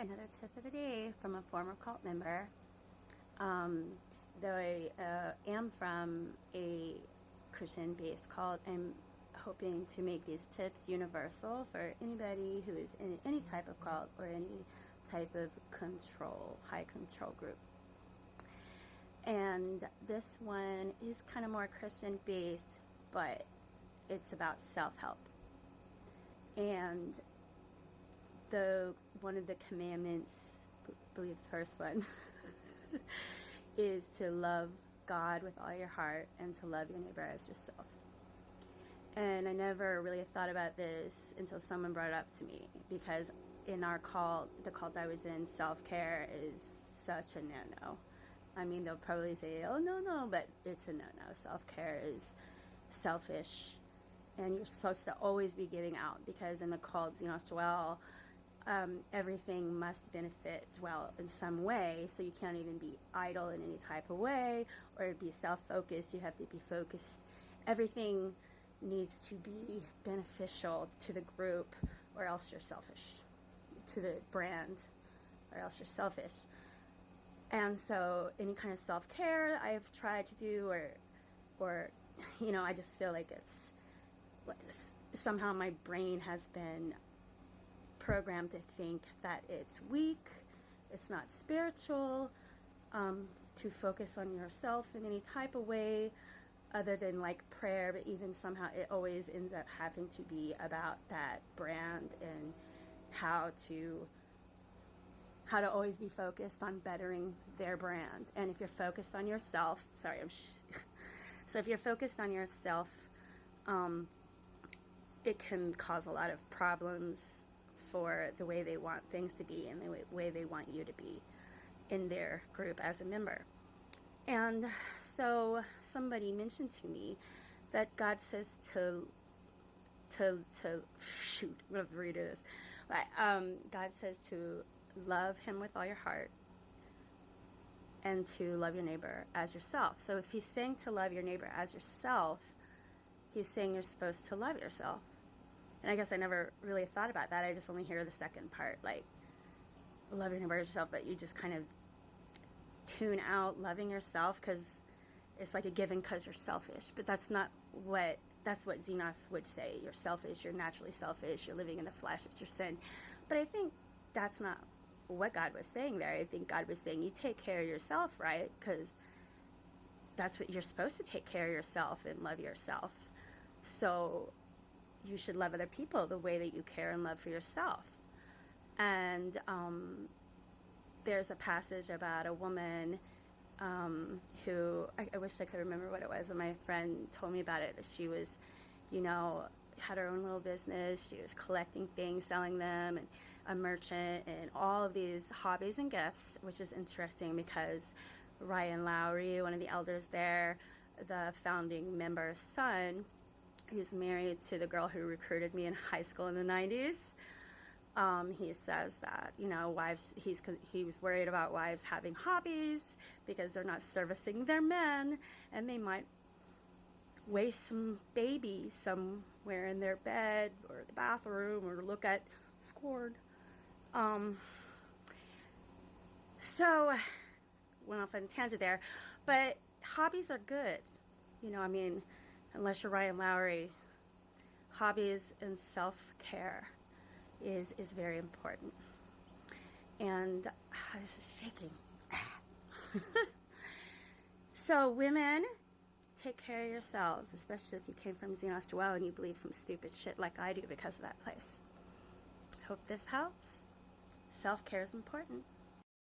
another tip of the day from a former cult member. Though I am from a Christian-based cult, I'm hoping to make these tips universal for anybody who is in any type of cult or any type of high control group. And this one is kind of more Christian-based, but it's about self-help. And one of the commandments, I believe the first one, is to love God with all your heart and to love your neighbor as yourself. And I never really thought about this until someone brought it up to me, because in our cult, the cult I was in, self-care is such a no-no. I mean, they'll probably say, oh, no, but it's a no-no. Self-care is selfish, and you're supposed to always be giving out, because in the cult, Xenos, everything must benefit dwell in some way, so you can't even be idle in any type of way or be self-focused. You have to be focused. Everything needs to be beneficial to the group, or else you're selfish, to the brand, or else you're selfish. And so any kind of self-care I've tried to do, or I just feel like it's somehow my brain has been programmed to think that it's weak, it's not spiritual, to focus on yourself in any type of way other than like prayer, but even somehow it always ends up having to be about that brand and how to always be focused on bettering their brand. And if you're focused on yourself, so if you're focused on yourself, it can cause a lot of problems for the way they want things to be and the way they want you to be in their group as a member. And so somebody mentioned to me that God says to shoot, I'm going to redo this. God says to love him with all your heart and to love your neighbor as yourself. So if he's saying to love your neighbor as yourself, he's saying you're supposed to love yourself. And I guess I never really thought about that. I just only hear the second part, like love your neighbor as yourself, but you just kind of tune out loving yourself because it's like a given because you're selfish. But that's what Xenos would say. You're selfish, you're naturally selfish, you're living in the flesh, it's your sin. But I think that's not what God was saying there. I think God was saying you take care of yourself, right? Because that's what you're supposed to, take care of yourself and love yourself. So you should love other people the way that you care and love for yourself. And there's a passage about a woman who, I wish I could remember what it was, and my friend told me about it. She was, had her own little business. She was collecting things, selling them, and a merchant, and all of these hobbies and gifts, which is interesting because Ryan Lowry, one of the elders there, the founding member's son, he's married to the girl who recruited me in high school in the 90s. He says that, wives, he was worried about wives having hobbies because they're not servicing their men, and they might waste some babies somewhere in their bed or the bathroom or look at scored. So, went off on a tangent there, but hobbies are good. Unless you're Ryan Lowry, hobbies and self-care is very important. And this is shaking. So women, take care of yourselves, especially if you came from Xenos Dwell and you believe some stupid shit like I do because of that place. Hope this helps. Self-care is important.